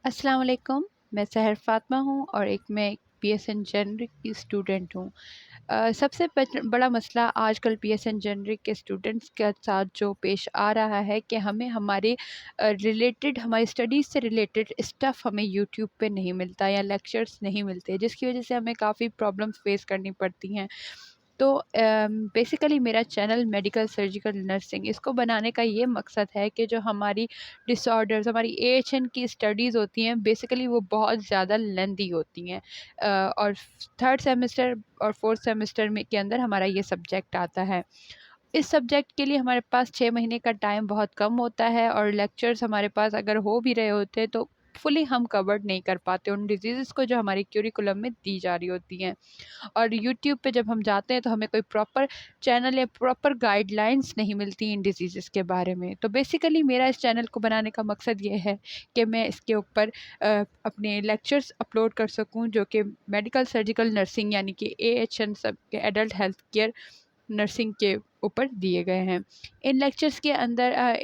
अस्सलाम वालेकुम। मैं सहर फ़ातिमा हूँ और मैं पीएसएन जेनरिक की स्टूडेंट हूँ। सबसे बड़ा मसला आजकल पीएसएन जेनरिक के स्टूडेंट्स के साथ जो पेश आ रहा है कि हमें हमारे रिलेटेड हमारी स्टडीज़ से रिलेटेड स्टफ़ हमें यूट्यूब पे नहीं मिलता या लेक्चर्स नहीं मिलते, जिसकी वज़ह से हमें काफ़ी प्रॉब्लम्स फ़ेस करनी पड़ती हैं। तो बेसिकली मेरा चैनल मेडिकल सर्जिकल नर्सिंग इसको बनाने का ये मकसद है कि जो हमारी डिसऑर्डर्स हमारी एएचएन की स्टडीज़ होती हैं बेसिकली वो बहुत ज़्यादा लेंदी होती हैं। और थर्ड सेमेस्टर और फोर्थ सेमेस्टर में के अंदर हमारा ये सब्जेक्ट आता है। इस सब्जेक्ट के लिए हमारे पास 6 महीने का टाइम बहुत कम होता है और लेक्चर्स हमारे पास अगर हो भी रहे होते तो फुली हम कवर्ड नहीं कर पाते उन डिजीज़ को जो हमारी क्यूरिकुलम में दी जा रही होती हैं। और यूट्यूब पे जब हम जाते हैं तो हमें कोई प्रॉपर चैनल या प्रॉपर गाइडलाइंस नहीं मिलती इन डिजीज़ के बारे में। तो बेसिकली मेरा इस चैनल को बनाने का मकसद ये है कि मैं इसके ऊपर अपने लेक्चर्स अपलोड कर सकूं जो कि मेडिकल सर्जिकल नर्सिंग यानी कि एएचएन सब के एडल्ट हेल्थ केयर नर्सिंग के ऊपर दिए गए हैं। इन लेक्चर्स के अंदर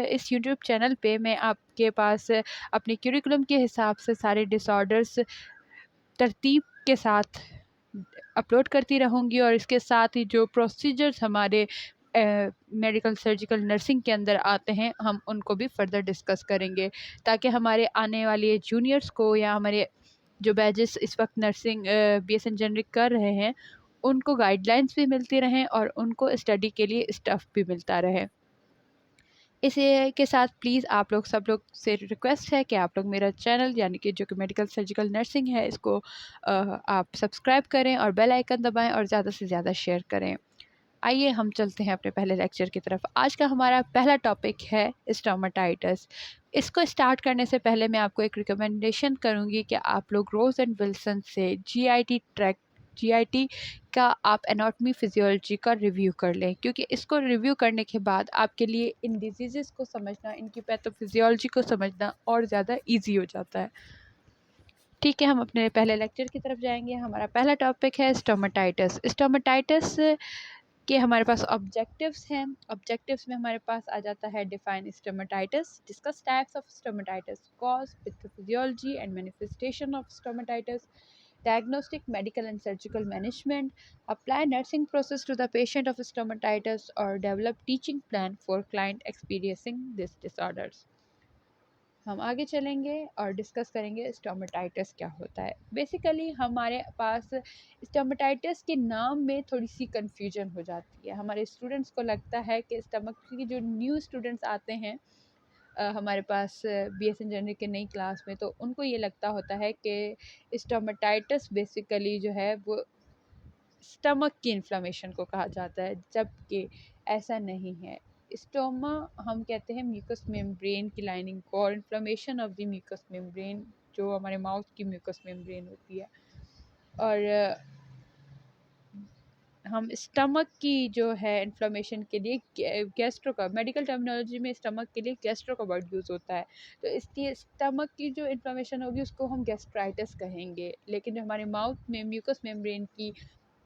इस यूट्यूब चैनल पे मैं आपके पास अपने क्यूरिकुलम के हिसाब से सारे डिसऑर्डर्स तरतीब के साथ अपलोड करती रहूँगी और इसके साथ ही जो प्रोसीजर्स हमारे मेडिकल सर्जिकल नर्सिंग के अंदर आते हैं हम उनको भी फर्दर डिस्कस करेंगे ताकि हमारे आने वाले जूनियर्स को या हमारे जो बैचेस इस वक्त नर्सिंग बीएसएन जेनरिक कर रहे हैं उनको गाइडलाइंस भी मिलती रहें और उनको स्टडी के लिए स्टफ़ भी मिलता रहे। इसी के साथ प्लीज़ आप लोग सब लोग से रिक्वेस्ट है कि आप लोग मेरा चैनल यानी कि जो कि मेडिकल सर्जिकल नर्सिंग है इसको आप सब्सक्राइब करें और बेल आइकन दबाएं और ज़्यादा से ज़्यादा शेयर करें। आइए हम चलते हैं अपने पहले लेक्चर की तरफ। आज का हमारा पहला टॉपिक है स्टोमाटाइटिस। इसको स्टार्ट करने से पहले मैं आपको एक रिकमेंडेशन करूँगी कि आप लोग रोज़ एंड विल्सन से जीआईटी का आप एनाटॉमी फिजियोलॉजी का रिव्यू कर लें, क्योंकि इसको रिव्यू करने के बाद आपके लिए इन डिजीज़ को समझना, इनकी पैथोफिजियोलॉजी को समझना और ज़्यादा ईजी हो जाता है। ठीक है, हम अपने पहले लेक्चर की तरफ जाएंगे। हमारा पहला टॉपिक है स्टोमाटाइटिस। स्टोमाटाइटिस के हमारे पास ऑब्जेक्टिव्स हैं। ऑब्जेक्टिव्स में हमारे पास आ जाता है define stomatitis, discuss types of stomatitis, cause, pathophysiology and manifestation of stomatitis, diagnostic, medical and surgical management, apply nursing process to the patient of stomatitis or develop teaching plan for client experiencing these disorders। हम आगे चलेंगे और discuss करेंगे stomatitis क्या होता है। Basically हमारे पास stomatitis के नाम में थोड़ी सी कन्फ्यूजन हो जाती है। हमारे स्टूडेंट्स को लगता है कि स्टमक की जो न्यू स्टूडेंट्स आते हैं हमारे पास बीएसएन जेनरिक के नई क्लास में, तो उनको ये लगता होता है कि स्टोमाटाइटिस बेसिकली जो है वो स्टमक की इन्फ्लेमेशन को कहा जाता है, जबकि ऐसा नहीं है। स्टोमा हम कहते हैं म्यूकस मेम्ब्रेन की लाइनिंग को, और inflammation of the mucous membrane जो हमारे माउथ की म्यूकस मेम्ब्रेन होती है। और हम स्टमक की जो है इन्फ्लेमेशन के लिए गैस्ट्रो का, मेडिकल टर्मिनोलॉजी में स्टमक के लिए गैस्ट्रो का वर्ड यूज़ होता है। तो इसकी स्टमक की जो इन्फ्लेमेशन होगी उसको हम गैस्ट्राइटिस कहेंगे, लेकिन जो हमारे माउथ में म्यूकस मेम्ब्रेन की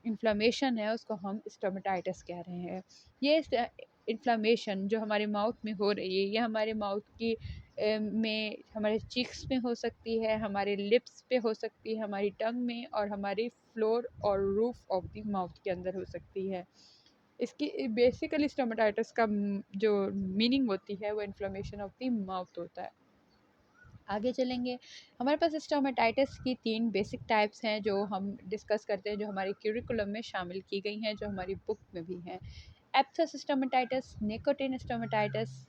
इन्फ्लेमेशन है उसको हम स्टोमाटाइटिस कह रहे हैं। ये इन्फ्लेमेशन जो हमारे माउथ में हो रही है ये हमारे माउथ की में हमारे चीक्स में हो सकती है, हमारे लिप्स पे हो सकती है, हमारी टंग में और हमारी फ्लोर और रूफ ऑफ द माउथ के अंदर हो सकती है। इसकी बेसिकली स्टोमाटाइटिस का जो मीनिंग होती है वो इन्फ्लेमेशन ऑफ द माउथ होता है। आगे चलेंगे। हमारे पास स्टोमाटाइटिस की 3 बेसिक टाइप्स हैं जो हम डिस्कस करते हैं, जो हमारे क्यूरिकुलम में शामिल की गई हैं, जो हमारी बुक में भी हैं। एप्थस स्टोमाटाइटिस, निकोटिन स्टोमाटाइटिस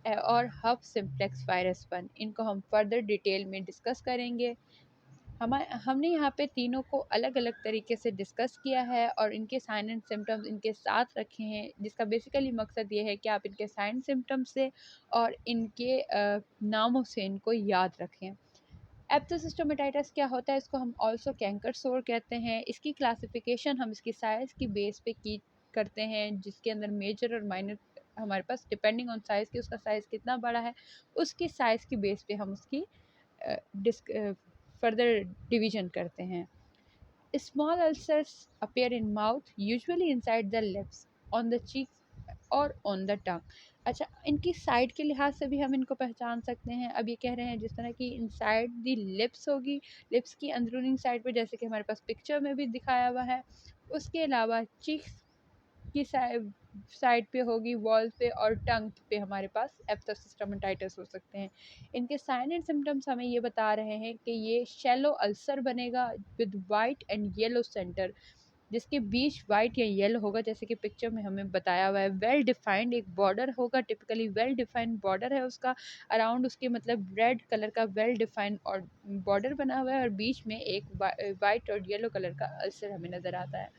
और हब सिम्प्लेक्स वायरस 1। इनको हम फर्दर डिटेल में डिस्कस करेंगे। हमने यहाँ पे तीनों को अलग अलग तरीके से डिस्कस किया है और इनके साइन एंड सिम्टम्स इनके साथ रखे हैं, जिसका बेसिकली मकसद ये है कि आप इनके साइन सिम्टम्स से और इनके नामों से इनको याद रखें। एप्थोसिस्टोमेटाइटिस क्या होता है, इसको हम ऑल्सो कैंकर सोर कहते हैं। इसकी क्लासिफिकेशन हम इसकी साइज़ की बेस पे की करते हैं, जिसके अंदर मेजर और माइनर हमारे पास डिपेंडिंग ऑन साइज़ की, उसका साइज़ कितना बड़ा है उसकी साइज़ की बेस पे हम उसकी फर्दर डिवीजन करते हैं। Small ulcers appear in mouth, usually inside the lips, on the cheeks और ऑन द टंग। अच्छा, इनकी साइड के लिहाज से भी हम इनको पहचान सकते हैं। अब ये कह रहे हैं जिस तरह की इनसाइड दी लिप्स होगी, लिप्स की अंदरूनी साइड पे, जैसे कि हमारे पास पिक्चर में भी दिखाया हुआ है। उसके अलावा चीक्स की साइड पे होगी, वॉल पे, और टंग पे हमारे पास एप्थोसिस स्टोमाटाइटिस हो सकते हैं। इनके साइन एंड सिम्टम्स हमें ये बता रहे हैं कि ये शैलो अल्सर बनेगा with white and yellow centre, जिसके बीच वाइट या येलो होगा, जैसे कि पिक्चर में हमें बताया हुआ है। वेल डिफाइंड एक बॉर्डर होगा, टिपिकली वेल डिफाइंड बॉर्डर है उसका, अराउंड उसके मतलब रेड कलर का वेल डिफाइंड और बॉर्डर बना हुआ है, और बीच में एक वाइट और येलो कलर का अल्सर हमें नज़र आता है।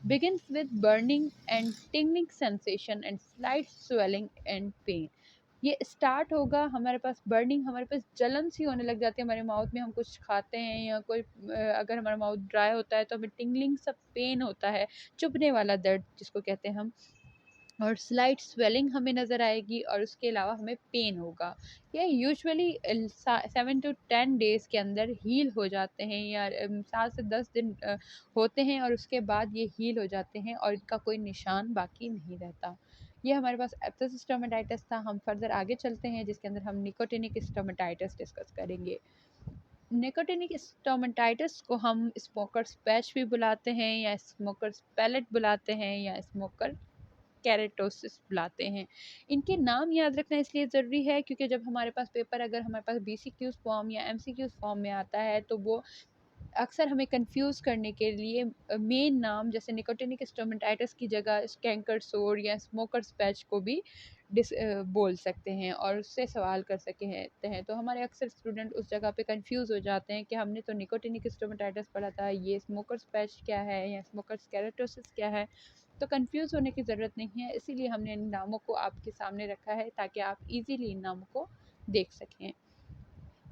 begins with burning and tingling sensation and slight swelling and pain। ये स्टार्ट होगा हमारे पास बर्निंग, हमारे पास जलन सी होने लग जाती है हमारे माउथ में, हम कुछ खाते हैं या कोई अगर हमारा माउथ ड्राई होता है तो हमें टिंगलिंग सा पेन होता है, चुभने वाला दर्द जिसको कहते हैं हम, और स्लाइट स्वेलिंग हमें नज़र आएगी, और उसके अलावा हमें पेन होगा। ये यूजुअली 7 to 10 डेज़ के अंदर हील हो जाते हैं, या 7 से 10 दिन होते हैं, और उसके बाद ये हील हो जाते हैं और इनका कोई निशान बाकी नहीं रहता। ये हमारे पास एप्थोसिस स्टोमाटाइटिस था। हम फर्दर आगे चलते हैं, जिसके अंदर हम निकोटिनिक स्टोमाटाइटिस डिस्कस करेंगे। निकोटिनिक स्टोमाटाइटिस को हम स्मोकर्स पैच भी बुलाते हैं, या स्मोकर्स पैलेट बुलाते हैं, या स्मोकर केरेटोसिस बुलाते हैं। इनके नाम याद रखना इसलिए ज़रूरी है क्योंकि जब हमारे पास पेपर, अगर हमारे पास बीसीक्यूज़ फॉर्म या एमसीक्यूज़ फॉर्म में आता है, तो वो अक्सर हमें कंफ्यूज करने के लिए मेन नाम जैसे निकोटिनिक स्टोमेटाइटिस की जगह कैंकर सोर या स्मोकर्स पैच को भी बोल सकते हैं और उससे सवाल कर सकते हैं। तो हमारे अक्सर स्टूडेंट उस जगह पे कंफ्यूज हो जाते हैं कि हमने तो निकोटिनिक स्टोमेटाइटिस पढ़ा था, ये स्मोकर्स पैच क्या है या स्मोकर्स केरेटोसिस क्या है। तो कंफ्यूज होने की ज़रूरत नहीं है, इसीलिए हमने इन नामों को आपके सामने रखा है ताकि आप इजीली इन नामों को देख सकें।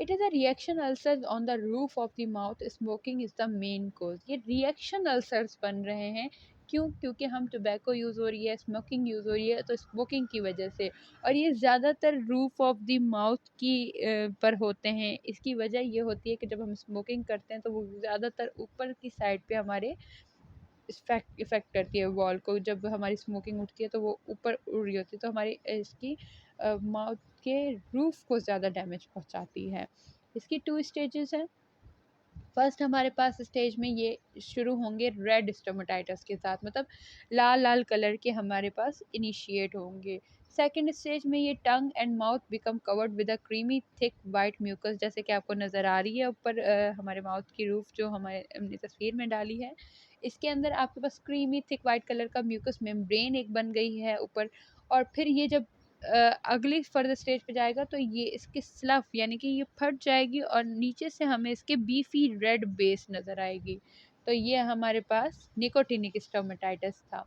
It is a reaction ulcer on the roof of the mouth, smoking is the main cause. ये रिएक्शन अल्सर्स बन रहे हैं, क्यों? क्योंकि हम टोबैको यूज़ हो रही है, स्मोकिंग यूज़ हो रही है, तो स्मोकिंग की वजह से, और ये ज़्यादातर रूफ ऑफ द माउथ की पर होते हैं। इसकी वजह ये होती है कि जब हम स्मोकिंग करते हैं तो वो ज़्यादातर ऊपर की साइड पे हमारे इफ़ेक्ट करती है वॉल को। जब हमारी स्मोकिंग उठती है तो वो ऊपर उड़ रही होती है, तो हमारी इसकी माउथ के रूफ को ज़्यादा डैमेज पहुंचाती है। इसकी 2 स्टेजेस हैं। फर्स्ट हमारे पास स्टेज में ये शुरू होंगे रेड स्टोमेटाइटिस के साथ, मतलब लाल लाल कलर के हमारे पास इनिशिएट होंगे। सेकंड स्टेज में ये tongue and mouth become covered with a creamy thick white mucus, जैसे कि आपको नज़र आ रही है ऊपर हमारे माउथ की रूफ जो हमारे हमने तस्वीर में डाली है। इसके अंदर आपके पास क्रीमी थिक वाइट कलर का म्यूकस मेम्ब्रेन एक बन गई है ऊपर, और फिर ये जब अगली फर्दर स्टेज पे जाएगा तो ये इसकी स्लफ यानी कि ये फट जाएगी और नीचे से हमें इसके बीफी रेड बेस नज़र आएगी। तो ये हमारे पास निकोटिनिक स्टोमेटाइटिस था।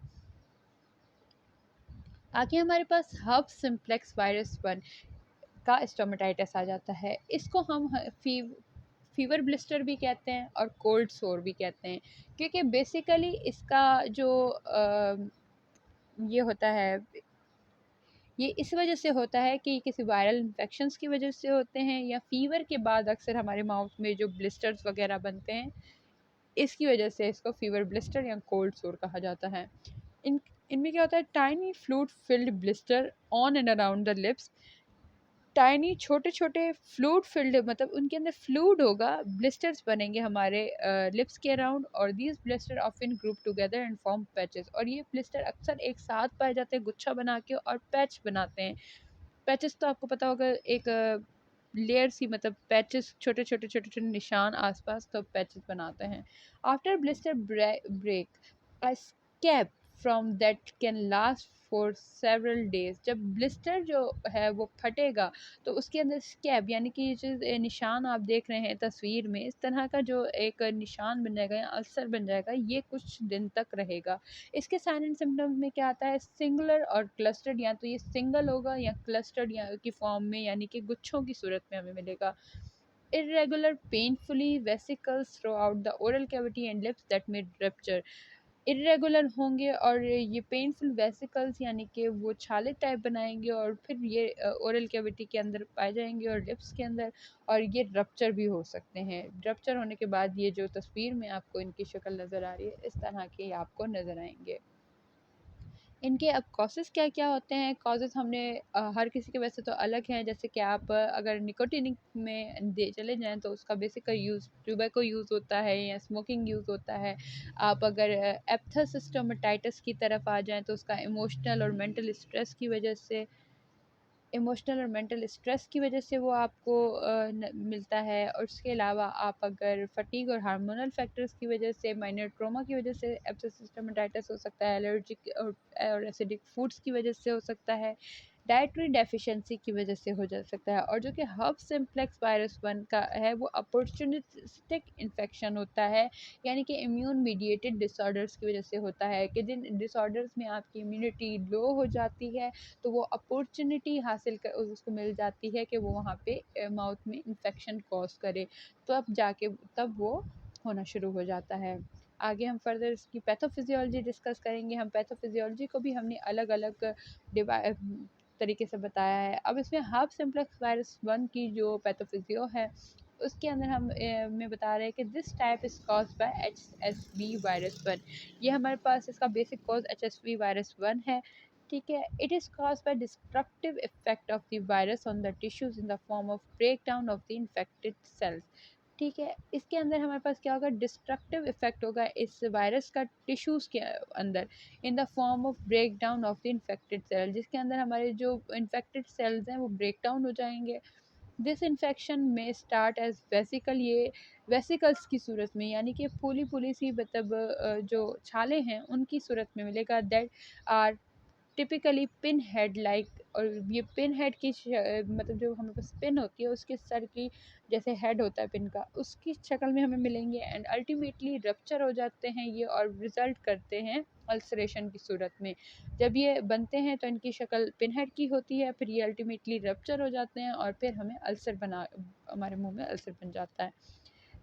आगे हमारे पास हब सिम्प्लेक्स वायरस 1 का स्टोमेटाइटिस आ जाता है। इसको हम फीवर ब्लिस्टर भी कहते हैं और कोल्ड सोर भी कहते हैं, क्योंकि बेसिकली इसका जो ये होता है, ये इस वजह से होता है कि किसी वायरल इन्फेक्शंस की वजह से होते हैं, या फीवर के बाद अक्सर हमारे माउथ में जो ब्लिस्टर्स वगैरह बनते हैं, इसकी वजह से इसको फीवर ब्लिस्टर या कोल्ड सोर कहा जाता है। इनमें क्या होता है, tiny fluid filled blister on and around the lips. Tiny छोटे छोटे फ्लूइड फिल्ड, मतलब उनके अंदर फ्लूइड होगा, ब्लिस्टर्स बनेंगे हमारे लिप्स के अराउंड, और these blister often group together and form patches. और ये ब्लिस्टर अक्सर एक साथ पाए जाते हैं गुच्छा बना के, और पैच बनाते हैं। पैचेस तो आपको पता होगा, एक लेयर सी, मतलब पैचेस छोटे छोटे छोटे छोटे निशान आसपास, तो पैचेस बनाते हैं। After blister break a scab from that can last for several days। जब ब्लिस्टर जो है वो फटेगा तो उसके अंदर स्कैब यानी कि ये जो निशान आप देख रहे हैं तस्वीर में, इस तरह का जो एक निशान बन जाएगा या अल्सर बन जाएगा, ये कुछ दिन तक रहेगा। इसके साइन एंड सिम्टम्स में क्या आता है, सिंगुलर और क्लस्टर्ड, या तो ये सिंगल होगा या क्लस्टर्ड या की फॉर्म में, यानी कि गुच्छों की सूरत में हमें मिलेगा। irregular painfully vesicles throughout the oral cavity and lips that may rupture। Irregular होंगे और ये पेनफुल वेसिकल्स यानी कि वो छाले टाइप बनाएंगे, और फिर ये ओरल कैविटी के अंदर पाए जाएंगे और लिप्स के अंदर, और ये रप्चर भी हो सकते हैं। रप्चर होने के बाद ये जो तस्वीर में आपको इनकी शक्ल नज़र आ रही है, इस तरह के आपको नज़र आएंगे। इनके अब कॉजेज़ क्या-क्या होते हैं? कॉजेज़ हमने हर किसी के वैसे तो अलग हैं, जैसे कि आप अगर निकोटिनिक में दे चले जाएँ तो उसका बेसिक का यूज़ टोबैको यूज़ होता है या स्मोकिंग यूज़ होता है। आप अगर एप्थस स्टोमेटाइटिस की तरफ आ जाएँ तो उसका इमोशनल और मेंटल स्ट्रेस की वजह से वो आपको मिलता है। और उसके अलावा आप अगर फटीग और हार्मोनल फैक्टर्स की वजह से, माइनर ट्रॉमा की वजह से एब्सेसिव स्टोमेटाइटिस हो सकता है, एलर्जिक और एसिडिक फूड्स की वजह से हो सकता है, डाइटरी डेफिशिएंसी की वजह से हो जा सकता है। और जो कि हब सिम्प्लेक्स वायरस 1 का है वो अपॉर्चुनिस्टिक इन्फेक्शन होता है, यानी कि इम्यून मीडिएटेड डिसऑर्डर्स की वजह से होता है कि जिन डिसऑर्डर्स में आपकी इम्यूनिटी लो हो जाती है तो वो अपॉर्चुनिटी हासिल कर उसको मिल जाती है कि वो वहाँ पे माउथ में इन्फेक्शन कॉज करे, तो अब जाके तब वो होना शुरू हो जाता है। आगे हम फर्दर इसकी पैथोफिजियोलॉजी डिस्कस करेंगे। हम पैथोफिजियोलॉजी को भी हमने अलग अलग डिवा तरीके से बताया है। अब इसमें हाफ सिम्प्लेक्स वायरस 1 की जो पैथोफिजियो है उसके अंदर हम में बता रहे हैं कि this type is caused bye HSV virus 1। ये हमारे पास इसका बेसिक कॉज HSV वायरस 1 है। ठीक है, it is caused by destructive effect of the virus on the tissues in the form of break down of the infected cells. ठीक है, इसके अंदर हमारे पास क्या होगा, डिस्ट्रक्टिव इफेक्ट होगा इस वायरस का टिश्यूज़ के अंदर in the form of break down of the infected cell, जिसके अंदर हमारे जो इन्फेक्टेड सेल्स हैं वो ब्रेक डाउन हो जाएंगे। दिस इन्फेक्शन में स्टार्ट एज वेसिकल, ये वेसिकल्स की सूरत में, यानी कि फूली फूली सी मतलब जो छाले हैं उनकी सूरत में मिलेगा, that are typically pin head like. और ये पिन हेड की मतलब जो हमारे पास पिन होती है उसके सर की जैसे हेड होता है पिन का, उसकी शक्ल में हमें मिलेंगे एंड अल्टीमेटली रप्चर हो जाते हैं ये और रिज़ल्ट करते हैं अल्सरेशन की सूरत में। जब ये बनते हैं तो इनकी शक्ल पिन हेड की होती है, फिर ये अल्टीमेटली रप्चर हो जाते हैं और फिर हमें अल्सर बना हमारे मुंह में अल्सर बन जाता है।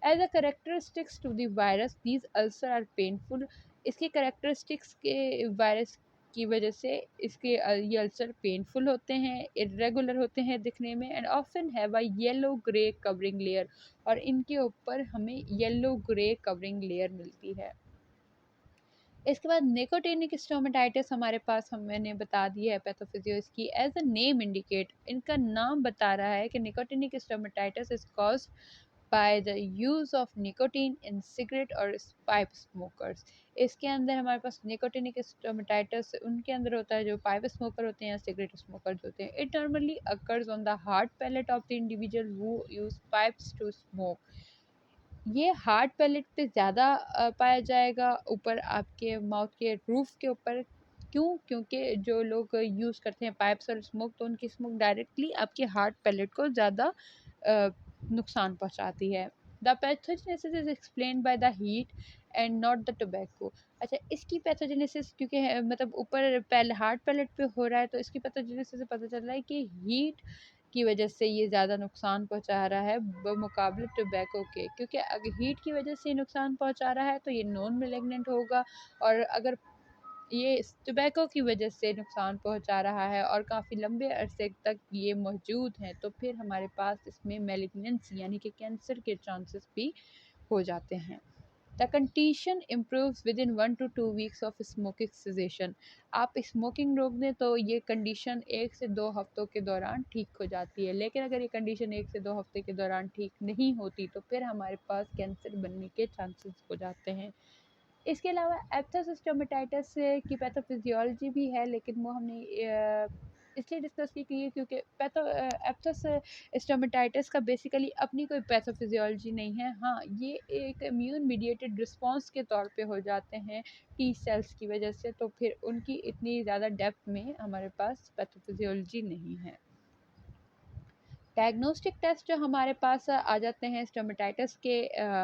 As a characteristics to the virus these ulcer are painful. इसके करेक्टरिस्टिक्स के वायरस की वजह से इसके ये अल्सर पेनफुल होते हैं, इरेगुलर होते हैं दिखने में and often have a yellow grey covering layer. और इनके ऊपर हमें येलो ग्रे कवरिंग लेयर मिलती है। इसके बाद निकोटिनिक स्टोमेटाइटिस हमारे पास मैंने बता दी है पैथोफिजियो इसकी। एज अ नेम इंडिकेट, इनका नाम बता रहा है कि nicotinic stomatitis is caused by the use of nicotine in cigarette और पाइप स्मोकर्स। इसके अंदर हमारे पास निकोटिनिक स्टोमेटाइटिस उनके अंदर होता है जो पाइप स्मोकर होते हैं या सिगरेट स्मोकर्स होते हैं। It normally occurs on the hard palate of the individual who use pipes to smoke. ये हार्ड पैलेट पे ज़्यादा पाया जाएगा, ऊपर आपके माउथ के रूफ़ के ऊपर। क्यों? क्योंकि जो लोग यूज़ करते हैं पाइप्स और स्मोक तो उनकी स्मोक डायरेक्टली आपके हार्ड पैलेट को ज़्यादा नुकसान पहुँचाती है। The pathogenesis is explained by the heat and not the tobacco. अच्छा, इसकी पैथोजेनेसिस क्योंकि मतलब ऊपर हार्ड पैलेट पे हो रहा है तो इसकी पैथोजेनेसिस से पता चल रहा है कि हीट की वजह से ये ज़्यादा नुकसान पहुंचा रहा है बमुकाबले टोबैको के। क्योंकि अगर हीट की वजह से नुकसान पहुंचा रहा है तो ये नॉन मेलिग्नेंट होगा, और अगर ये टोबैको की वजह से नुकसान पहुंचा रहा है और काफ़ी लंबे अरसे तक ये मौजूद हैं तो फिर हमारे पास इसमें मेलिग्नेंसी यानी कि कैंसर के चांसेस भी हो जाते हैं। The condition improves within 1 to 2 weeks of smoking cessation. आप स्मोकिंग रोक दें तो ये कंडीशन 1 से 2 हफ्तों के दौरान ठीक हो जाती है, लेकिन अगर ये कंडीशन 1 से 2 हफ्ते के दौरान ठीक नहीं होती तो फिर हमारे पास कैंसर बनने के चांसेस हो जाते हैं। इसके अलावा एप्थस स्टोमेटाइटिस की पैथोफिजियोलॉजी भी है, लेकिन वो हमने इसलिए डिस्कस की है क्योंकि एप्थस स्टोमेटाइटिस का बेसिकली अपनी कोई पैथोफिजियोलॉजी नहीं है। हाँ, ये एक इम्यून मीडिएटेड रिस्पॉन्स के तौर पे हो जाते हैं टी सेल्स की वजह से, तो फिर उनकी इतनी ज़्यादा डेप्थ में हमारे पास पैथोफिजियोलॉजी नहीं है। डायग्नोस्टिक टेस्ट जो हमारे पास आ जाते हैं स्टोमेटाइटिस के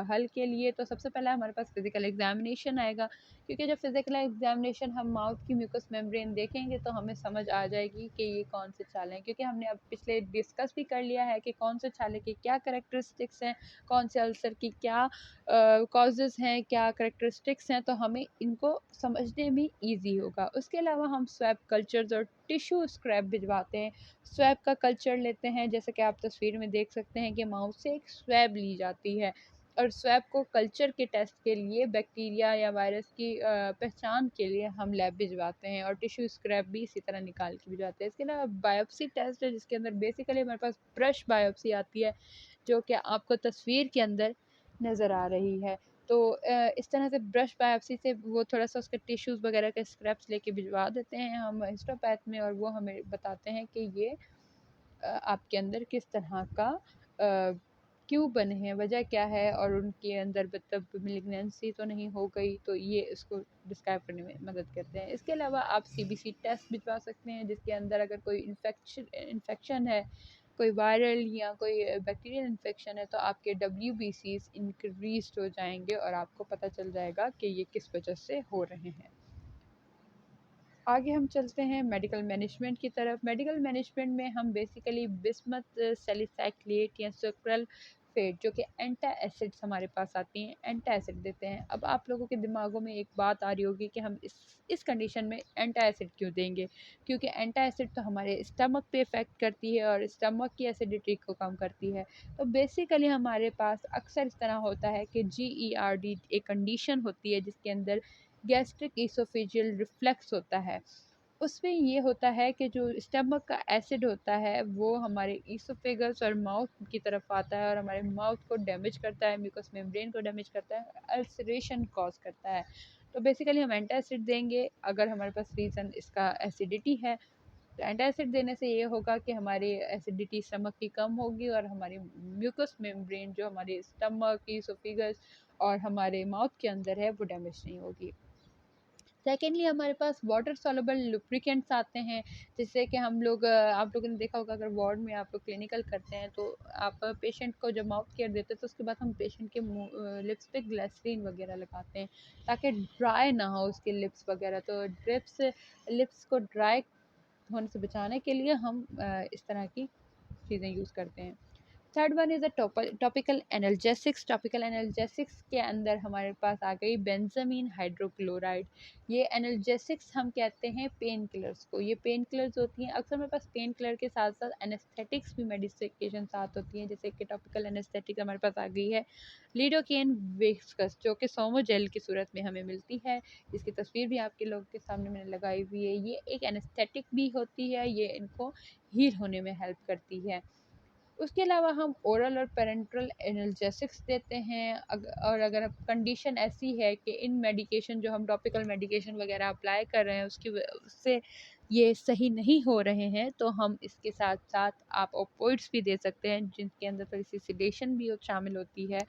हल के लिए, तो सबसे पहले हमारे पास फिज़िकल एग्जामिनेशन आएगा, क्योंकि जब फिज़िकल एग्जामिनेशन हम माउथ की म्यूकस मेम्ब्रेन देखेंगे तो हमें समझ आ जाएगी कि ये कौन से छाले हैं, क्योंकि हमने अब पिछले डिस्कस भी कर लिया है कि कौन से छाले की क्या करेक्टरिस्टिक्स हैं, कौन से अल्सर की क्या कॉजेज़ हैं, क्या करेक्टरिस्टिक्स हैं, तो हमें इनको समझने में ईजी होगा। उसके अलावा हम स्वैब कल्चर्स और टिश्यू स्क्रैप भिजवाते हैं। स्वैब का कल्चर लेते हैं, जैसे कि आप तस्वीर में देख सकते हैं कि माउथ से एक स्वैब ली जाती है। और स्वैब को कल्चर के टेस्ट के लिए बैक्टीरिया या वायरस की पहचान के लिए हम लैब भिजवाते हैं, और टिश्यू स्क्रैप भी इसी तरह निकाल के भिजवाते हैं। इसके अलावा बायोप्सी टेस्ट है, जिसके अंदर बेसिकली हमारे पास ब्रश बायोप्सी आती है, जो कि आपको तस्वीर के अंदर नज़र आ रही है। तो इस तरह से ब्रश बायोप्सी से वो थोड़ा सा उसके टिश्यूज़ वगैरह के स्क्रैप्स लेके भिजवा देते हैं हम हिस्टोपैथ में, और वो हमें बताते हैं कि ये आपके अंदर किस तरह का क्यों बने हैं, वजह क्या है, और उनके अंदर मतलब मेलिग्नेंसी तो नहीं हो गई, तो ये इसको डिस्क्राइब करने में मदद करते हैं। इसके अलावा आप सीबीसी टेस्ट भिजवा सकते हैं, जिसके अंदर अगर कोई इन्फेक्शन है, कोई वायरल या कोई बैक्टीरियल इन्फेक्शन है, तो आपके WBCs इंक्रीज हो जाएंगे और आपको पता चल जाएगा कि ये किस वजह से हो रहे हैं। आगे हम चलते हैं मेडिकल मैनेजमेंट की तरफ। मेडिकल मैनेजमेंट में हम बेसिकली बिस्मथ, सैलिसाइक्लेट या सुक्रलफेट, जो कि एंटा एसिड्स हमारे पास आती हैं, एंटा एसिड देते हैं। अब आप लोगों के दिमागों में एक बात आ रही होगी कि हम इस कंडीशन में एंटा एसिड क्यों देंगे, क्योंकि एंटा एसिड तो हमारे स्टमक पे इफ़ेक्ट करती है और स्टमक की एसिडिटी को कम करती है। तो बेसिकली हमारे पास अक्सर इस तरह होता है कि GERD एक कंडीशन होती है, जिसके अंदर गैस्ट्रिक ईसोफेजियल रिफ्लक्स होता है। उसमें ये होता है कि जो स्टमक का एसिड होता है वो हमारे ईसोफेगस और माउथ की तरफ आता है और हमारे माउथ को डैमेज करता है, म्यूकस मेम्ब्रेन को डैमेज करता है, अल्सरेशन कॉज करता है। तो बेसिकली हम एंटासिड देंगे अगर हमारे पास रीज़न इसका एसिडिटी है। तो एंटासिड देने से ये होगा कि हमारी एसिडिटी स्टमक की कम होगी और हमारी म्यूकस मेम्ब्रेन जो हमारे स्टमक, ईसोफेगस और हमारे माउथ के अंदर है वो डैमेज नहीं होगी। सेकेंडली हमारे पास वाटर सॉल्युबल लुब्रिकेंट्स आते हैं, जिससे कि हम लोग आप लोगों ने देखा होगा अगर वार्ड में आप लोग क्लिनिकल करते हैं तो आप पेशेंट को जब माउथ केयर देते हैं तो उसके बाद हम पेशेंट के लिप्स पे ग्लिसरीन वगैरह लगाते हैं ताकि ड्राई ना हो उसके लिप्स वगैरह। तो लिप्स को ड्राई होने से बचाने के लिए हम इस तरह की चीज़ें यूज़ करते हैं। Third one is a topical analgesics. Topical analgesics के अंदर हमारे पास आ गई बेंजामीन हाइड्रोक्लोराइड। ये एनाल्जेसिक्स हम कहते हैं पेन किलर्स को। ये पेन किलर्स होती हैं, अक्सर हमारे पास पेन किलर के साथ साथ एनेस्थेटिक्स भी मेडिकेशन साथ होती हैं, जैसे कि टॉपिकल एनेस्थेटिक हमारे पास आ गई है लिडोकेन विस्कस, जो कि सोमो जेल की सूरत में हमें मिलती है। इसकी तस्वीर भी आपके लोगों के सामने मैंने लगाई हुई है। ये एक एनेस्थेटिक भी होती है, ये इनको हील होने में हेल्प करती है। उसके अलावा हम ओरल और पेरेंटल एनाल्जेसिक्स देते हैं। और अगर कंडीशन ऐसी है कि इन मेडिकेशन जो हम टॉपिकल मेडिकेशन वगैरह अप्लाई कर रहे हैं उससे ये सही नहीं हो रहे हैं, तो हम इसके साथ साथ आप ओपोइड्स भी दे सकते हैं, जिनके अंदर थोड़ी सी सिडेशन भी शामिल होती है,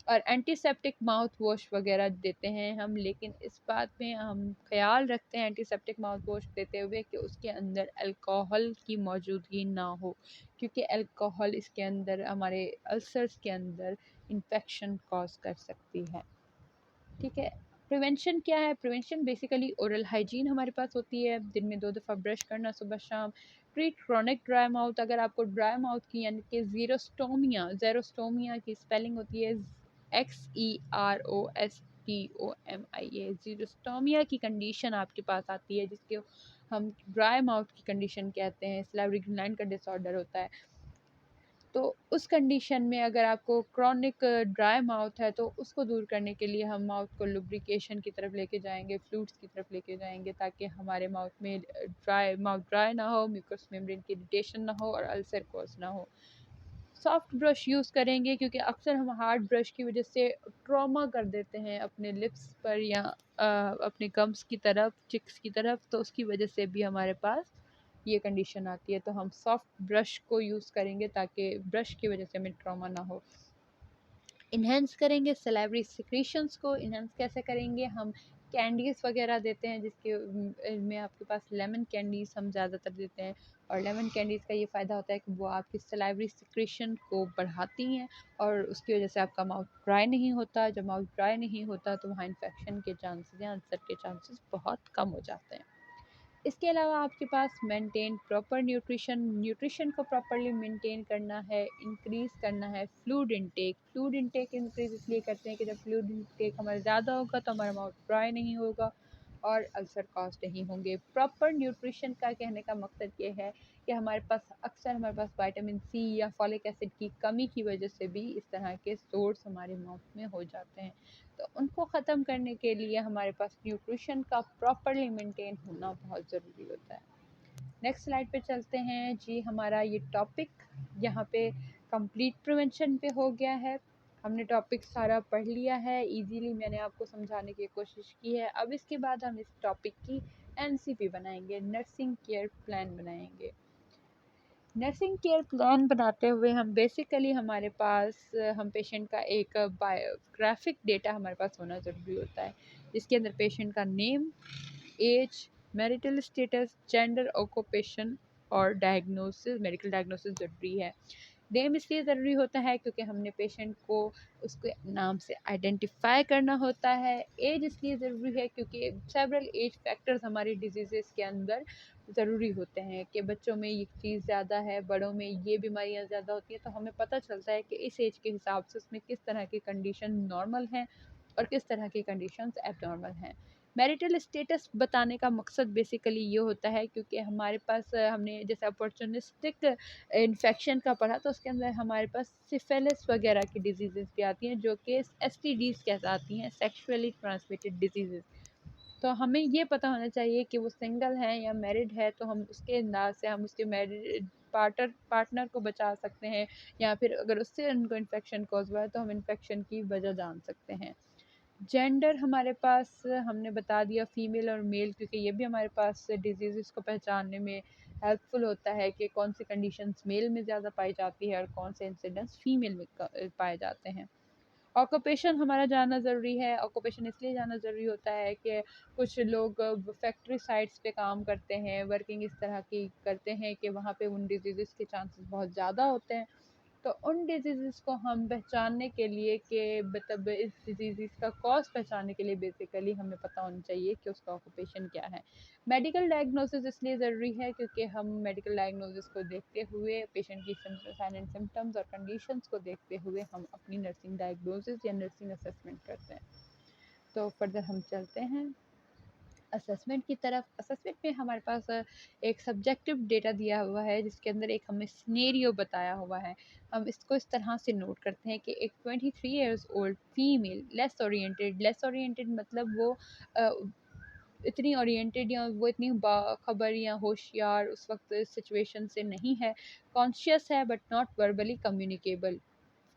और एंटीसेप्टिक माउथ वॉश वगैरह देते हैं हम। लेकिन इस बात में हम ख्याल रखते हैं एंटीसेप्टिक माउथ वॉश देते हुए कि उसके अंदर अल्कोहल की मौजूदगी ना हो, क्योंकि अल्कोहल इसके अंदर हमारे अल्सर्स के अंदर इन्फेक्शन कॉज कर सकती है। ठीक है। प्रिवेंशन क्या है? प्रिवेंशन बेसिकली ओरल हाइजीन हमारे पास होती है, दिन में 2 दफ़ा ब्रश करना सुबह शाम। ट्रीट क्रॉनिक ड्राई माउथ, अगर आपको ड्राई माउथ की यानी कि ज़ेरोस्टोमिया की स्पेलिंग होती है XEROSTOMIA, ज़ीरोस्टोमिया की कंडीशन आपके पास आती है, जिसके हम ड्राई माउथ की कंडीशन कहते हैं, सलाइवरी ग्लैंड का डिसऑर्डर होता है। तो उस कंडीशन में अगर आपको क्रॉनिक ड्राई माउथ है तो उसको दूर करने के लिए हम माउथ को लुब्रिकेशन की तरफ लेके जाएंगे, फ्लूइड्स की तरफ लेके जाएंगे, ताकि हमारे माउथ में माउथ ड्राई ना हो, म्यूकस मेम्ब्रेन की इरिटेशन ना हो और अल्सर कॉज ना हो। सॉफ्ट ब्रश यूज़ करेंगे, क्योंकि अक्सर हम हार्ड ब्रश की वजह से ट्रॉमा कर देते हैं अपने लिप्स पर या अपने गम्स की तरफ, चिक्स की तरफ, तो उसकी वजह से भी हमारे पास ये कंडीशन आती है। तो हम सॉफ्ट ब्रश को यूज़ करेंगे ताकि ब्रश की वजह से हमें ट्रॉमा ना हो। इन्हेंस करेंगे सलाइवरी सिक्रीशंस को। इन्हेंस कैसे करेंगे? हम कैंडीज़ वगैरह देते हैं, जिसके में आपके पास लेमन कैंडीज़ हम ज़्यादातर देते हैं, और लेमन कैंडीज़ का ये फ़ायदा होता है कि वो आपकी सलाइवरी सिक्रीशन को बढ़ाती हैं और उसकी वजह से आपका माउथ ड्राई नहीं होता। जब माउथ ड्राई नहीं होता तो वहाँ इन्फेक्शन के चांसेस या अल्सर के चांसेस बहुत कम हो जाते हैं। इसके अलावा आपके पास मेंटेन प्रॉपर न्यूट्रिशन को प्रॉपर्ली मेंटेन करना है, इंक्रीज़ करना है फ्लूइड इंटेक इंक्रीज़ इसलिए करते हैं कि जब फ्लूइड इंटेक हमारा ज़्यादा होगा तो हमारा माउथ ड्राई नहीं होगा, और अल्सर कॉज नहीं होंगे। प्रॉपर न्यूट्रिशन का कहने का मकसद ये है कि हमारे पास विटामिन सी या फॉलिक एसिड की कमी की वजह से भी इस तरह के सोर्स हमारे माउथ में हो जाते हैं। तो उनको ख़त्म करने के लिए हमारे पास न्यूट्रिशन का प्रॉपरली मेंटेन होना बहुत ज़रूरी होता है। नेक्स्ट स्लाइड पे चलते हैं जी। हमारा ये टॉपिक यहाँ पे कंप्लीट प्रिवेंशन पे हो गया है। हमने टॉपिक सारा पढ़ लिया है, इजीली मैंने आपको समझाने की कोशिश की है। अब इसके बाद हम इस टॉपिक की एनसीपी बनाएंगे, नर्सिंग केयर प्लान बनाएंगे। नर्सिंग केयर प्लान बनाते हुए हम बेसिकली हमारे पास हम पेशेंट का एक बायोग्राफिक डेटा हमारे पास होना ज़रूरी होता है, जिसके अंदर पेशेंट का name, age, marital status, gender, occupation और डायग्नोसिस, मेडिकल डायग्नोसिस ज़रूरी है। नेम इसलिए ज़रूरी होता है क्योंकि हमने पेशेंट को उसके नाम से आइडेंटिफाई करना होता है। एज इसलिए ज़रूरी है क्योंकि सेवरल एज फैक्टर्स हमारी डिजीज़ के अंदर ज़रूरी होते हैं कि बच्चों में ये चीज़ ज़्यादा है, बड़ों में ये बीमारियाँ ज़्यादा होती हैं, तो हमें पता चलता है कि इस एज के हिसाब से उसमें किस तरह की कंडीशन नॉर्मल हैं और किस तरह की कंडीशंस एबनॉर्मल हैं। मैरिटल स्टेटस बताने का मकसद बेसिकली ये होता है क्योंकि हमारे पास हमने जैसे अपॉर्चुनिस्टिक इन्फेक्शन का पढ़ा, तो उसके अंदर हमारे पास सिफिलिस वगैरह की डिजीज़ भी आती हैं जो कि एसटीडीज़ कहलाती हैं, सेक्सुअली ट्रांसमिटेड डिजीज़। तो हमें ये पता होना चाहिए कि वो सिंगल है या मैरिड है, तो हम उसके अंदाज से हम उसके मैरिड पार्टनर को बचा सकते हैं, या फिर अगर उससे उनको इन्फेक्शन कॉज हुआ है तो हम इन्फेक्शन की वजह जान सकते हैं। जेंडर हमारे पास हमने बता दिया, फीमेल और मेल, क्योंकि ये भी हमारे पास डिजीज़ को पहचानने में हेल्पफुल होता है कि कौन सी कंडीशंस मेल में ज़्यादा पाई जाती है और कौन से इंसिडेंट्स फीमेल में पाए जाते हैं। ऑक्यूपेशन हमारा जानना ज़रूरी है। ऑक्यूपेशन इसलिए जानना ज़रूरी होता है कि कुछ लोग फैक्ट्री साइट्स पे काम करते हैं, वर्किंग इस तरह की करते हैं कि वहाँ पे उन डिजीज़ के चांसेस बहुत ज़्यादा होते हैं। तो उन डिजीज़ को हम पहचानने के लिए कि मतलब इस डिजीज़ का कॉज पहचानने के लिए बेसिकली हमें पता होना चाहिए कि उसका ऑक्यूपेशन क्या है। मेडिकल डायग्नोसिस इसलिए ज़रूरी है क्योंकि हम मेडिकल डायग्नोसिस को देखते हुए, पेशेंट की साइन एंड सिम्टम्स और कंडीशंस को देखते हुए हम अपनी नर्सिंग डायग्नोसिस या नर्सिंग असेसमेंट करते हैं। तो फर्दर हम चलते हैं असेसमेंट की तरफ। असेसमेंट में हमारे पास एक सब्जेक्टिव डेटा दिया हुआ है जिसके अंदर एक हमें सिनेरियो बताया हुआ है। हम इसको इस तरह से नोट करते हैं कि एक 23 years old female less oriented मतलब वो अ, इतनी ओरिएंटेड या वो इतनी बाखबर या होशियार उस वक्त सिचुएशन से नहीं है। कॉन्शियस है but not verbally communicable.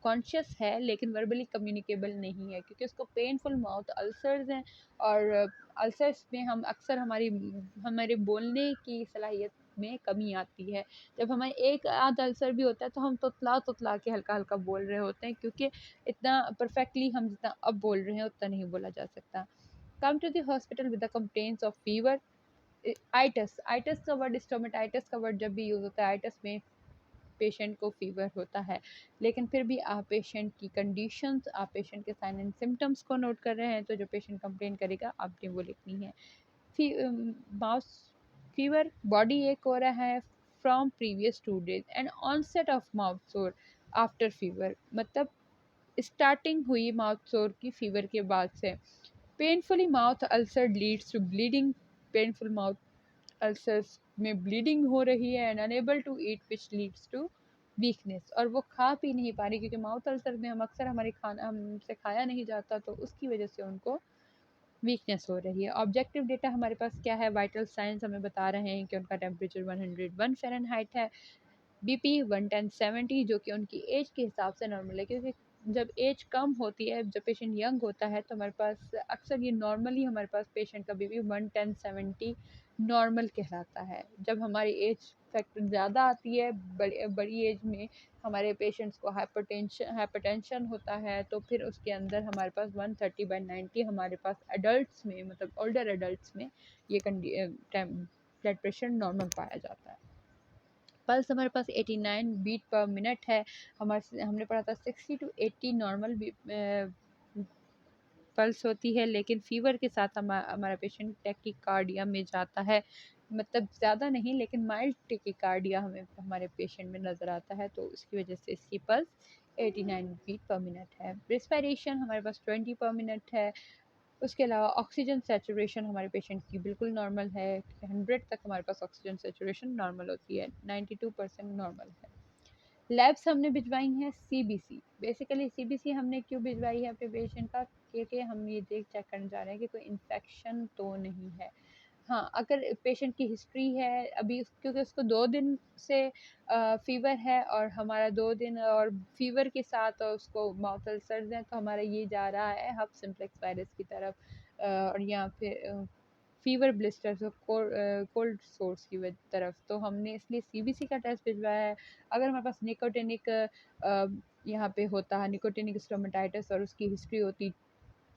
Conscious है लेकिन वर्बली कम्युनिकेबल नहीं है क्योंकि उसको पेनफुल माउथ अल्सर्स हैं, और अल्सर्स में हम अक्सर हमारे बोलने की सलाहियत में कमी आती है। जब हमें एक आध अल्सर भी होता है तो हम तुतला के हल्का हल्का बोल रहे होते हैं, क्योंकि इतना परफेक्टली हम जितना अब बोल रहे हैं उतना नहीं बोला जा सकता। Come to the hospital with the complaints of fever. Itis itis का वर्ड, स्टोमेटाइटिस का वर्ड जब भी यूज़ होता है, आइटस में पेशेंट को फीवर होता है, लेकिन फिर भी आप पेशेंट की कंडीशंस, आप पेशेंट के साइन एंड सिम्टम्स को नोट कर रहे हैं, तो जो पेशेंट कंप्लेन करेगा आपने वो लिखनी है। माउथ फीवर, बॉडी एक हो रहा है from previous 2 days and onset of mouth sore after fever, मतलब स्टार्टिंग हुई माउथ सोर की फीवर के बाद से। Painfully mouth ulcer leads to bleeding, painful mouth ulcers में ब्लीडिंग हो रही है, and unable to eat which leads to weakness, और वो खा पी नहीं पा रही क्योंकि माउथ अल्सर में हम अक्सर हमारे खाना हमसे खाया नहीं जाता, तो उसकी वजह से उनको वीकनेस हो रही है। ऑब्जेक्टिव डेटा हमारे पास क्या है, वाइटल साइंस हमें बता रहे हैं कि उनका टेम्परेचर 101 फ़ारेनहाइट है, बीपी 110/70 जो कि उनकी एज के हिसाब से नॉर्मल है, क्योंकि जब एज कम होती है, जब पेशेंट यंग होता है, तो हमारे पास अक्सर ये नॉर्मली हमारे पास पेशेंट का बीपी 110/70 नॉर्मल कहलाता है। जब हमारी एज फैक्टर ज़्यादा आती है, बड़ी बड़ी एज में हमारे पेशेंट्स को हाइपरटेंशन होता है, तो फिर उसके अंदर हमारे पास 130/90 हमारे पास एडल्ट्स में, मतलब ओल्डर एडल्ट्स में ये ब्लड प्रेशर नॉर्मल पाया जाता है। पल्स हमारे पास 89 बीट पर मिनट है। हमने पढ़ा था 60 to 80 नॉर्मल पल्स होती है, लेकिन फ़ीवर के साथ हमारा पेशेंट टैकीकार्डिया में जाता है, मतलब ज़्यादा नहीं लेकिन माइल्ड टैकीकार्डिया हमें हमारे पेशेंट में नज़र आता है, तो उसकी वजह से इसकी पल्स 89 बीट पर मिनट है। रेस्पिरेशन हमारे पास 20 पर मिनट है। उसके अलावा ऑक्सीजन सैचुरेशन हमारे पेशेंट की बिल्कुल नॉर्मल है, 100 तक हमारे पास ऑक्सीजन सैचुरेशन नॉर्मल होती है, 92% नॉर्मल है। लैब्स हमने भिजवाई हैं सीबीसी। बेसिकली सीबीसी हमने क्यों भिजवाई है अपने पेशेंट का, क्योंकि हम ये चेक करने जा रहे हैं कि कोई इन्फेक्शन तो नहीं है। हाँ, अगर पेशेंट की हिस्ट्री है अभी क्योंकि उसको 2 दिन से फ़ीवर है और हमारा 2 दिन और फ़ीवर के साथ उसको माउथ अल्सर्स हैं, तो हमारा ये जा रहा है हब सिम्प्लेक्स वायरस की तरफ और या फिर फ़ीवर ब्लिस्टर्स और कोल्ड सोर्स की तरफ। तो हमने इसलिए सीबीसी का टेस्ट भिजवाया है। अगर हमारे पास निकोटिनिक यहाँ पे होता है निकोटिनिक स्टोमेटाइटिस और उसकी हिस्ट्री होती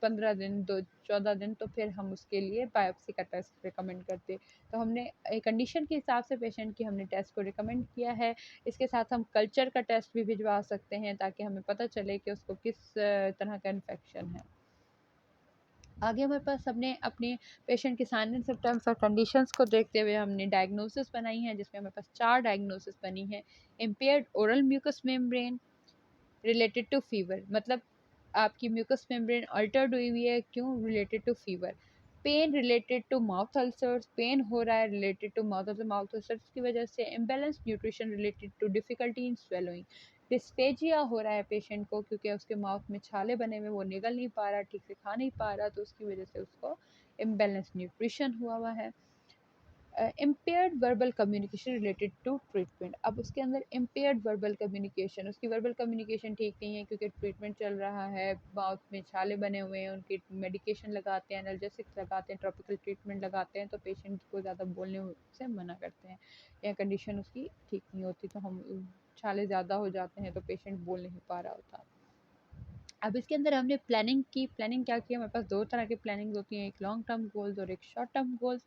15 दिन 14 दिन, तो फिर हम उसके लिए बायोप्सी का टेस्ट रिकमेंड करते। तो हमने कंडीशन के हिसाब से पेशेंट की हमने टेस्ट को रिकमेंड किया है। इसके साथ हम कल्चर का टेस्ट भी भिजवा सकते हैं ताकि हमें पता चले कि उसको किस तरह का इन्फेक्शन है। आगे हमारे पास हमने अपने पेशेंट के साइन एंड सिम्टम्स और कंडीशंस को देखते हुए हमने डायग्नोसिस बनाई है, जिसमें हमारे पास 4 डायग्नोसिस बनी है। Impaired oral mucous membrane related to fever, मतलब आपकी म्यूकस मेम्ब्रेन अल्टर्ड हुई हुई है, क्यों, related to fever. Pain related to mouth ulcers, pain हो रहा है रिलेटेड टू माउथ अल्सर्स की वजह से। Imbalance nutrition related to difficulty in swallowing, dysphagia हो रहा है पेशेंट को क्योंकि उसके माउथ में छाले बने हुए, वो निगल नहीं पा रहा, ठीक से खा नहीं पा रहा, तो उसकी वजह से उसको इम्बेलेंस न्यूट्रिशन हुआ हुआ है। Impaired verbal communication related to treatment, अब उसके अंदर इम्पेयर्ड वर्बल कम्युनिकेशन, उसकी वर्बल कम्युनिकेशन ठीक नहीं है क्योंकि ट्रीटमेंट चल रहा है, माउथ में छाले बने हुए हैं, उनकी मेडिकेशन लगाते हैं, एनाल्जेसिक्स लगाते हैं, ट्रॉपिकल ट्रीटमेंट लगाते हैं, तो पेशेंट को ज़्यादा बोलने से मना करते हैं या कंडीशन उसकी ठीक नहीं होती, तो हम छाले ज़्यादा हो जाते हैं तो पेशेंट बोल नहीं पा रहा होता। अब इसके अंदर हमने प्लानिंग की, प्लानिंग क्या की, हमारे पास 2 तरह की प्लानिंग होती हैं, एक लॉन्ग टर्म गोल्स और एक short term goals.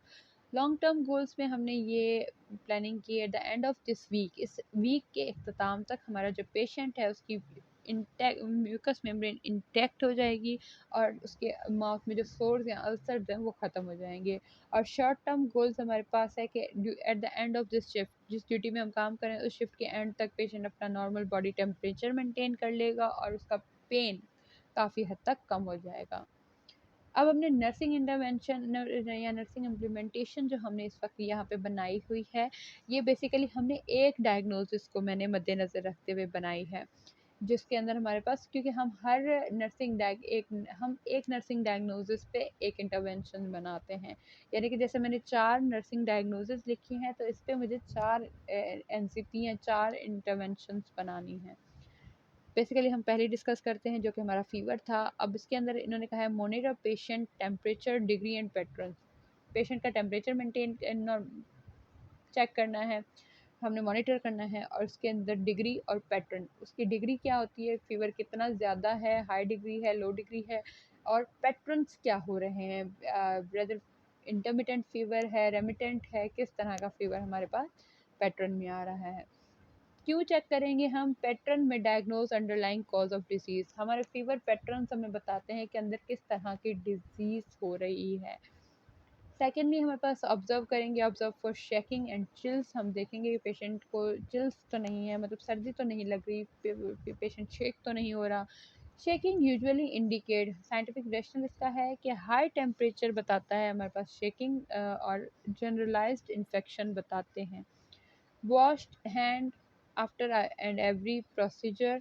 Long term goals में हमने ये प्लानिंग की at the end of this week, इस वीक के इख्तिताम तक हमारा जो पेशेंट है उसकी इंटैक्ट म्यूकस मेम्ब्रेन इंटैक्ट हो जाएगी और उसके माउथ में जो सोर्स या अल्सर्स हैं वो ख़त्म हो जाएंगे। और शॉर्ट टर्म गोल्स हमारे पास है कि eight the end of this shift, जिस ड्यूटी में हम काम करें उस शिफ्ट के एंड तक पेशेंट अपना नॉर्मल बॉडी टेम्परेचर मेंटेन कर लेगा और उसका पेन काफ़ी हद तक कम हो जाएगा। अब हमने नर्सिंग इंटरवेंशन या नर्सिंग इम्प्लीमेंटेशन जो हमने इस वक्त यहाँ पे बनाई हुई है, ये बेसिकली हमने एक डायग्नोसिस को मैंने मद्देनज़र रखते हुए बनाई है, जिसके अंदर हमारे पास, क्योंकि हम हर एक नर्सिंग डायग्नोसिस पे एक इंटरवेंशन बनाते हैं, यानी कि जैसे मैंने 4 नर्सिंग डायग्नोसिस लिखी हैं तो इस पे मुझे 4 एनसीपी या 4 इंटरवेंशंस बनानी हैं। बेसिकली हम पहले डिस्कस करते हैं जो कि हमारा फ़ीवर था। अब इसके अंदर इन्होंने कहा है monitor patient temperature degree and pattern, patient का टेम्परेचर मेंटेन चेक करना है, हमने मॉनिटर करना है और उसके अंदर डिग्री और पैटर्न, उसकी डिग्री क्या होती है, फ़ीवर कितना ज़्यादा है, हाई डिग्री है, लो डिग्री है, और पैटर्न्स क्या हो रहे हैं, वेदर इंटरमिटेंट फ़ीवर है, रेमिटेंट है, किस तरह का फ़ीवर हमारे पास पैटर्न में आ रहा है। क्यों चेक करेंगे हम, पैटर्न में diagnose underlying cause of disease, हमारे फीवर पैटर्न्स हमें बताते हैं कि अंदर किस तरह की डिजीज़ हो रही है। सेकेंडली हमारे पास ऑब्जर्व करेंगे, observe for shaking and chills, हम देखेंगे कि पेशेंट को चिल्स तो नहीं है, मतलब सर्दी तो नहीं लग रही, पेशेंट शेक तो नहीं हो रहा। Shaking usually indicate, scientific rational इसका है कि हाई टेम्परेचर बताता है हमारे पास शेकिंग, और जनरलाइज्ड इन्फेक्शन बताते हैं। Washed hand after and every procedure,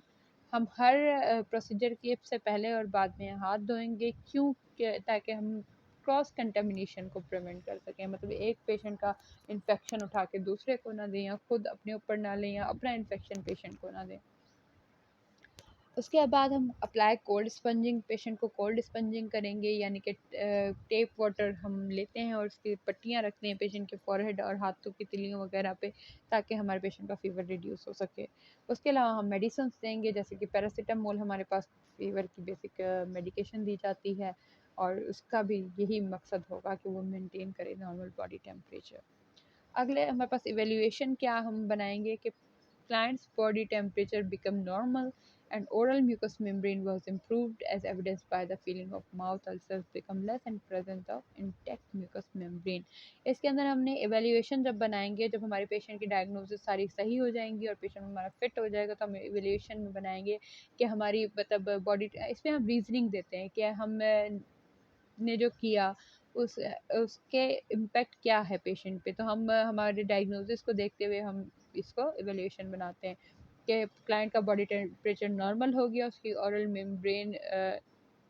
हम हर प्रोसीजर के से पहले और बाद में हाथ धोएंगे, क्यों, ताकि हम क्रॉस कंटेमिनेशन को प्रिवेंट कर सकें, मतलब एक पेशेंट का इन्फेक्शन उठा के दूसरे को ना दें या खुद अपने ऊपर ना लें या अपना इन्फेक्शन पेशेंट को ना दें। उसके बाद हम अप्लाई कोल्ड स्पंजिंग, पेशेंट को कोल्ड स्पंजिंग करेंगे, यानी कि टेप वाटर हम लेते हैं और उसकी पट्टियाँ रखते हैं पेशेंट के फॉरहेड और हाथों की तिलियों वगैरह पे, ताकि हमारे पेशेंट का फ़ीवर रिड्यूस हो सके। उसके अलावा हम मेडिसिन देंगे, जैसे कि पैरासीटामोल हमारे पास फ़ीवर की बेसिक मेडिकेशन दी जाती है और उसका भी यही मकसद होगा कि वो मेनटेन करे नॉर्मल बॉडी टेम्परेचर। अगले हमारे पास इवेल्युएशन क्या हम बनाएंगे कि client's body temperature become normal and oral mucous membrane was improved as evidenced by the feeling of mouth ulcers become less and presence of intact mucous membrane। इसके अंदर हमने evaluation जब बनाएंगे, जब हमारे पेशेंट की डायग्नोसिस सारी सही हो जाएंगी और पेशेंट हमारा फिट हो जाएगा, तो हम evaluation में बनाएंगे कि हमारी मतलब बॉडी, इसमें हम रीजनिंग देते हैं कि हम ने जो किया उसके इम्पेक्ट क्या है पेशेंट पे। तो हम हमारे डायग्नोसिस को देखते हुए हम इसको इवैल्यूएशन बनाते हैं कि क्लाइंट का बॉडी टेम्परेचर नॉर्मल हो गया, उसकी ओरल मेम्ब्रेन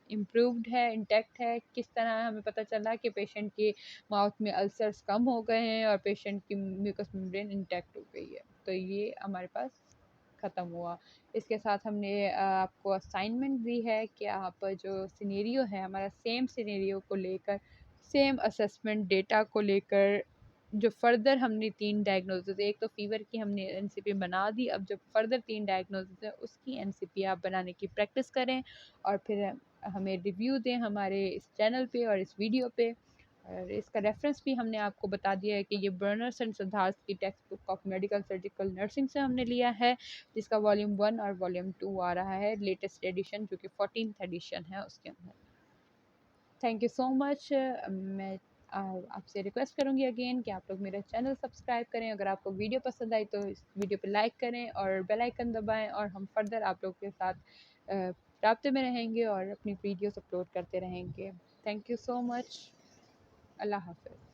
इम्प्रूव्ड है, इंटैक्ट है। किस तरह हमें पता चला कि पेशेंट के माउथ में अल्सर्स कम हो गए हैं और पेशेंट की म्यूकस मेम्ब्रेन इंटैक्ट हो गई है। तो ये हमारे पास ख़त्म हुआ। इसके साथ हमने आपको असाइनमेंट दी है कि आप जो सिनेरियो है हमारा सेम सिनेरियो को लेकर, सेम असेसमेंट डेटा को लेकर, जो फर्दर हमने 3 डायग्नोसिस, एक तो फ़ीवर की हमने एनसीपी बना दी, अब जो फर्दर 3 डायग्नोसिस है उसकी एनसीपी आप बनाने की प्रैक्टिस करें और फिर हमें रिव्यू दें हमारे इस चैनल पे और इस वीडियो पे। और इसका रेफरेंस भी हमने आपको बता दिया है कि ये बर्नर्स एंड सिद्धार्थ की text book of medical surgical nursing से हमने लिया है, जिसका वॉल्यूम 1 और वॉल्यूम 2 आ रहा है, लेटेस्ट एडिशन जो कि 14th एडिशन है उसके अंदर। Thank you so much. मैं आपसे रिक्वेस्ट करूँगी अगेन कि आप लोग मेरा चैनल सब्सक्राइब करें। अगर आपको वीडियो पसंद आई तो इस वीडियो पे लाइक करें और बेल आइकन दबाएं और हम फर्दर आप लोग के साथ राब्ते में रहेंगे और अपनी वीडियोस अपलोड करते रहेंगे। Thank you so much. अल्लाह हाफ़िज़।